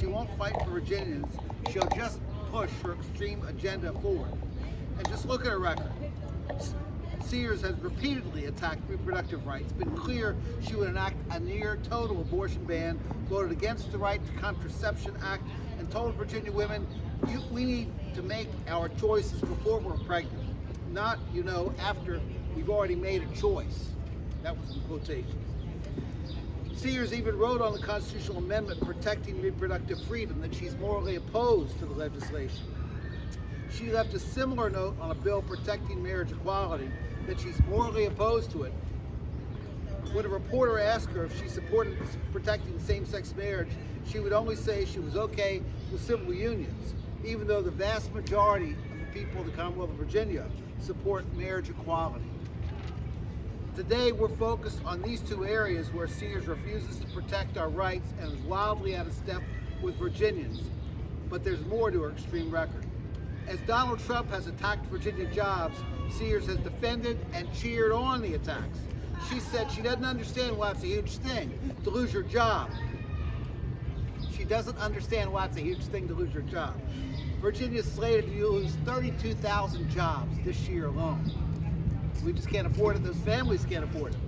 she won't fight for Virginians, she'll just push her extreme agenda forward. And just look at her record. Sears has repeatedly attacked reproductive rights, been clear she would enact a near total abortion ban, voted against the Right to Contraception Act, and told Virginia women, we need to make our choices before we're pregnant, not, after we've already made a choice. That was in quotations. Sears even wrote on the constitutional amendment protecting reproductive freedom that she's morally opposed to the legislation. She left a similar note on a bill protecting marriage equality that she's morally opposed to it. When a reporter asked her if she supported protecting same-sex marriage, she would only say she was okay with civil unions, even though the vast majority of the people of the Commonwealth of Virginia support marriage equality. Today, we're focused on these two areas where Sears refuses to protect our rights and is wildly out of step with Virginians. But there's more to her extreme record. As Donald Trump has attacked Virginia jobs, Sears has defended and cheered on the attacks. She said she doesn't understand why it's a huge thing to lose your job. She doesn't understand why it's a huge thing to lose your job. Virginia's slated to lose 32,000 jobs this year alone. We just can't afford it. Those families can't afford it.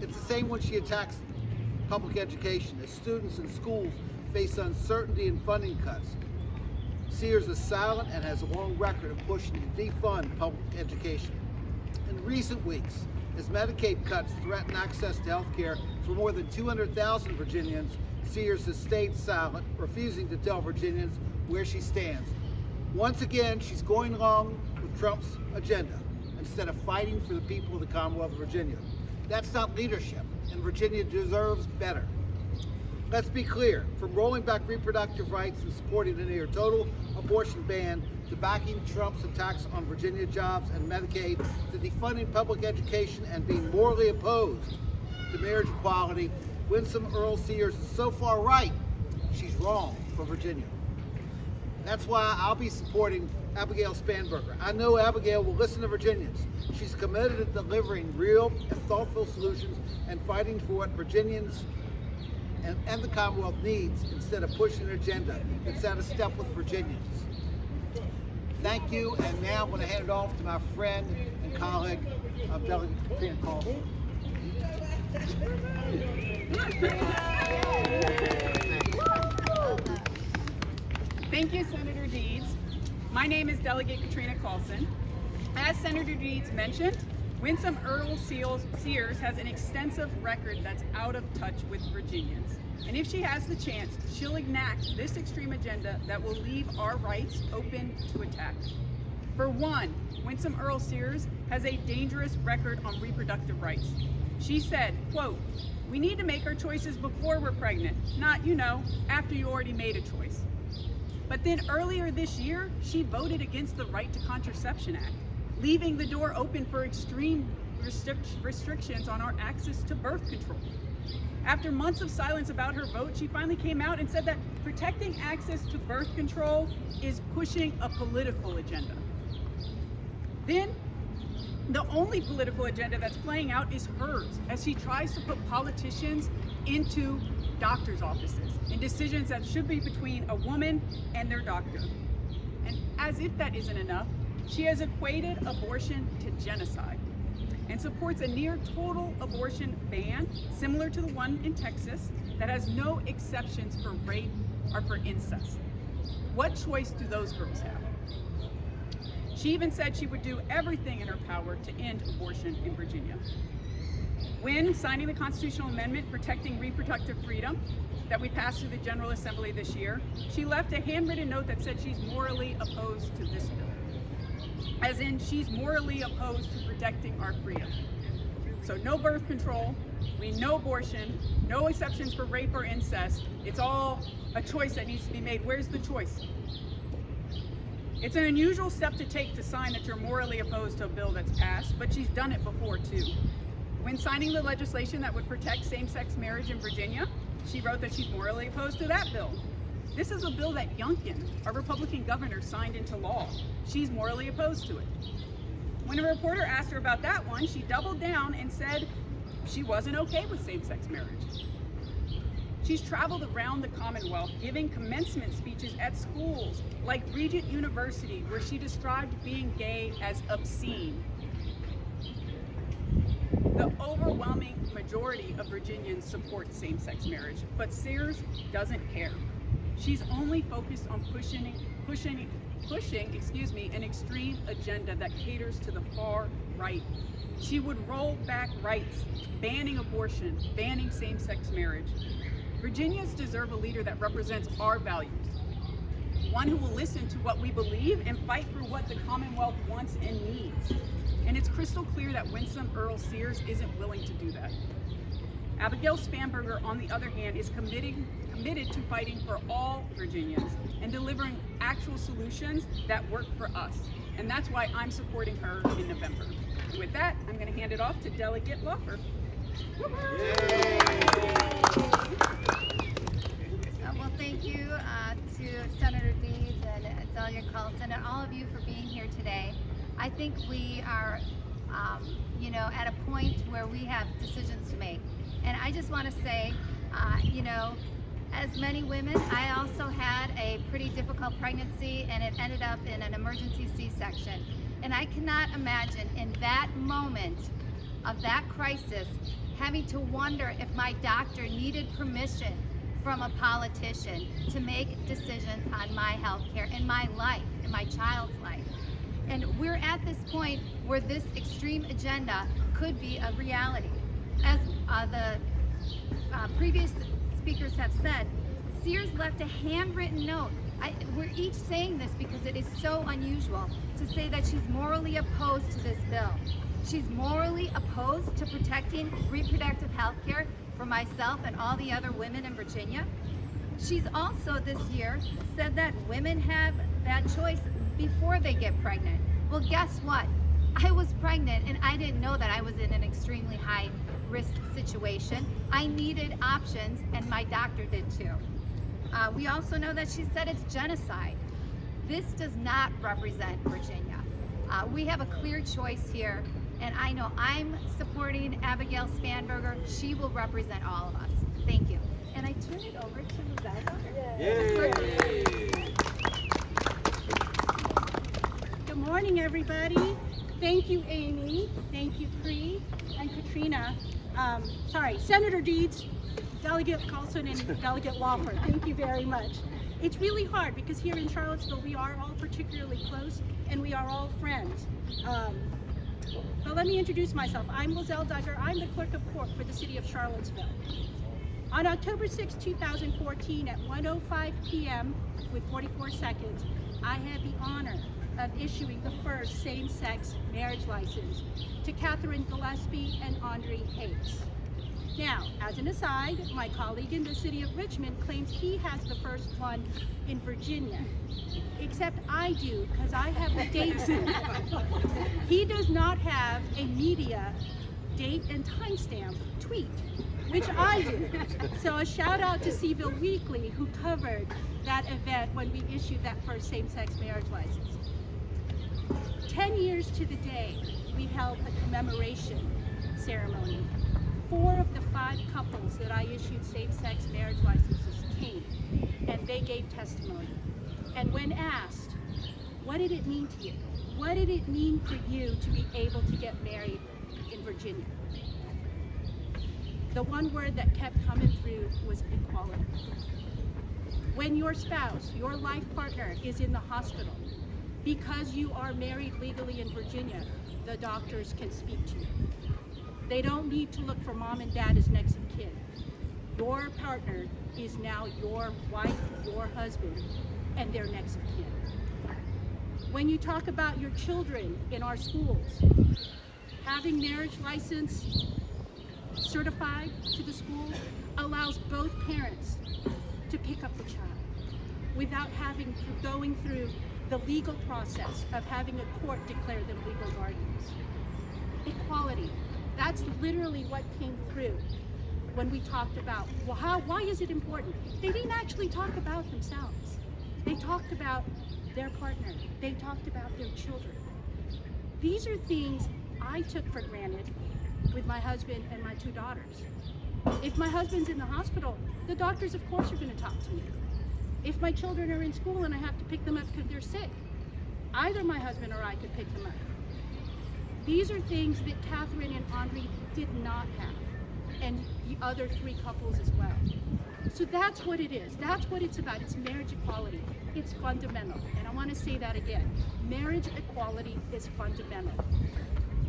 It's the same when she attacks public education, as students in schools face uncertainty and funding cuts. Sears is silent and has a long record of pushing to defund public education. In recent weeks, as Medicaid cuts threaten access to health care for more than 200,000 Virginians, Sears has stayed silent, refusing to tell Virginians where she stands. Once again, she's going along with Trump's agenda instead of fighting for the people of the Commonwealth of Virginia. That's not leadership, and Virginia deserves better. Let's be clear, from rolling back reproductive rights and supporting a near total abortion ban, to backing Trump's attacks on Virginia jobs and Medicaid, to defunding public education and being morally opposed to marriage equality, Winsome Earl Sears is so far right, she's wrong for Virginia. That's why I'll be supporting Abigail Spanberger. I know Abigail will listen to Virginians. She's committed to delivering real and thoughtful solutions and fighting for what Virginians and the Commonwealth needs instead of pushing an agenda that's out of step with Virginians. Thank you, and now I'm going to hand it off to my friend and colleague, Delegate Katrina Carlson. Thank you, Senator Deeds. My name is Delegate Katrina Carlson. As Senator Deeds mentioned, Winsome Earl Sears has an extensive record that's out of touch with Virginians. And if she has the chance, she'll enact this extreme agenda that will leave our rights open to attack. For one, Winsome Earl Sears has a dangerous record on reproductive rights. She said, quote, "We need to make our choices before we're pregnant, not, after you already made a choice." But then earlier this year, she voted against the Right to Contraception Act, leaving the door open for extreme restrictions on our access to birth control. After months of silence about her vote, she finally came out and said that protecting access to birth control is pushing a political agenda. Then, the only political agenda that's playing out is hers, as she tries to put politicians into doctors' offices and decisions that should be between a woman and their doctor. And as if that isn't enough, she has equated abortion to genocide and supports a near total abortion ban similar to the one in Texas that has no exceptions for rape or for incest. What choice do those girls have? She even said she would do everything in her power to end abortion in Virginia. When signing the constitutional amendment protecting reproductive freedom that we passed through the General Assembly this year, she left a handwritten note that said she's morally opposed to this bill. As in, she's morally opposed to protecting our freedom. So no birth control, no abortion, no exceptions for rape or incest. It's all a choice that needs to be made. Where's the choice? It's an unusual step to take to sign that you're morally opposed to a bill that's passed, but she's done it before too. When signing the legislation that would protect same-sex marriage in Virginia, she wrote that she's morally opposed to that bill. This is a bill that Youngkin, our Republican governor, signed into law. She's morally opposed to it. When a reporter asked her about that one, she doubled down and said she wasn't okay with same-sex marriage. She's traveled around the Commonwealth giving commencement speeches at schools like Regent University, where she described being gay as obscene. The overwhelming majority of Virginians support same-sex marriage, but Sears doesn't care. She's only focused on pushing an extreme agenda that caters to the far right. She would roll back rights, banning abortion, banning same-sex marriage. Virginians deserve a leader that represents our values, one who will listen to what we believe and fight for what the Commonwealth wants and needs. And it's crystal clear that Winsome Earl Sears isn't willing to do that. Abigail Spanberger, on the other hand, is committed to fighting for all Virginians and delivering actual solutions that work for us. And that's why I'm supporting her in November. And with that, I'm going to hand it off to Delegate Laufer. Well, thank you to Senator Deeds and Delegate Carlson and all of you for being here today. I think we are, at a point where we have decisions to make. And I just want to say, as many women, I also had a pretty difficult pregnancy, and it ended up in an emergency C-section. And I cannot imagine in that moment of that crisis having to wonder if my doctor needed permission from a politician to make decisions on my health care in my life, in my child's life. And we're at this point where this extreme agenda could be a reality. As the previous speakers have said, Sears left a handwritten note. We're each saying this because it is so unusual to say that she's morally opposed to this bill. She's morally opposed to protecting reproductive health care for myself and all the other women in Virginia. She's also this year said that women have that choice before they get pregnant. Well, guess what? I was pregnant and I didn't know that I was in an extremely high risk situation. I needed options, and my doctor did too. We also know that she said it's genocide. This does not represent Virginia. We have a clear choice here, and I know I'm supporting Abigail Spanberger. She will represent all of us. Thank you. And I turn it over to Rebecca. Yay. Good morning, everybody. Thank you, Amy. Thank you, Cree and Katrina. Senator Deeds, Delegate Carlson, and Delegate Laufer. Thank you very much. It's really hard because here in Charlottesville, we are all particularly close and we are all friends. But let me introduce myself. I'm Lizelle Duggar. I'm the Clerk of Court for the City of Charlottesville. On October 6, 2014 at 1:05 p.m. with 44 seconds, I had the honor of issuing the first same-sex marriage license to Catherine Gillespie and Andre Hayes. Now, as an aside, my colleague in the city of Richmond claims he has the first one in Virginia. Except I do, because I have the date stamp. He does not have a media date and timestamp tweet, which I do. So a shout out to Seville Weekly, who covered that event when we issued that first same-sex marriage license. 10 years to the day, we held a commemoration ceremony. 4 of the 5 couples that I issued same-sex marriage licenses came, and they gave testimony. And when asked, what did it mean to you? What did it mean for you to be able to get married in Virginia? The one word that kept coming through was equality. When your spouse, your life partner, is in the hospital, because you are married legally in Virginia, the doctors can speak to you. They don't need to look for mom and dad as next of kin. Your partner is now your wife, your husband, and their next of kin. When you talk about your children in our schools, having marriage license certified to the school allows both parents to pick up the child without going through the legal process of having a court declare them legal guardians. Equality, that's literally what came through when we talked about, well, why is it important? They didn't actually talk about themselves. They talked about their partner. They talked about their children. These are things I took for granted with my husband and my 2 daughters. If my husband's in the hospital, the doctors of course are going to talk to me. If my children are in school and I have to pick them up because they're sick, either my husband or I could pick them up. These are things that Catherine and Henri did not have, and the other 3 couples as well. So that's what it is. That's what it's about. It's marriage equality. It's fundamental. And I want to say that again. Marriage equality is fundamental.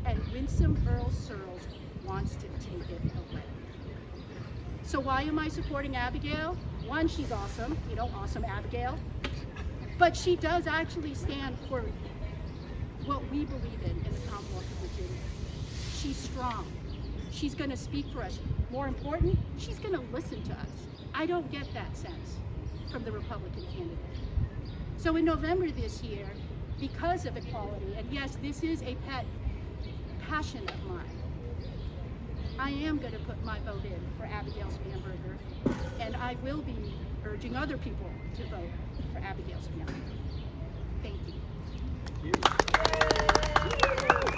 And Winsome Earl Searles wants to take it away. So why am I supporting Abigail? One, she's awesome. You know, awesome Abigail. But she does actually stand for what we believe in the Commonwealth of Virginia. She's strong. She's going to speak for us. More important, she's going to listen to us. I don't get that sense from the Republican candidate. So in November this year, because of equality, and yes, this is a pet passion of mine, I am going to put my vote in for Abigail Spanberger, and I will be urging other people to vote for Abigail Spanberger.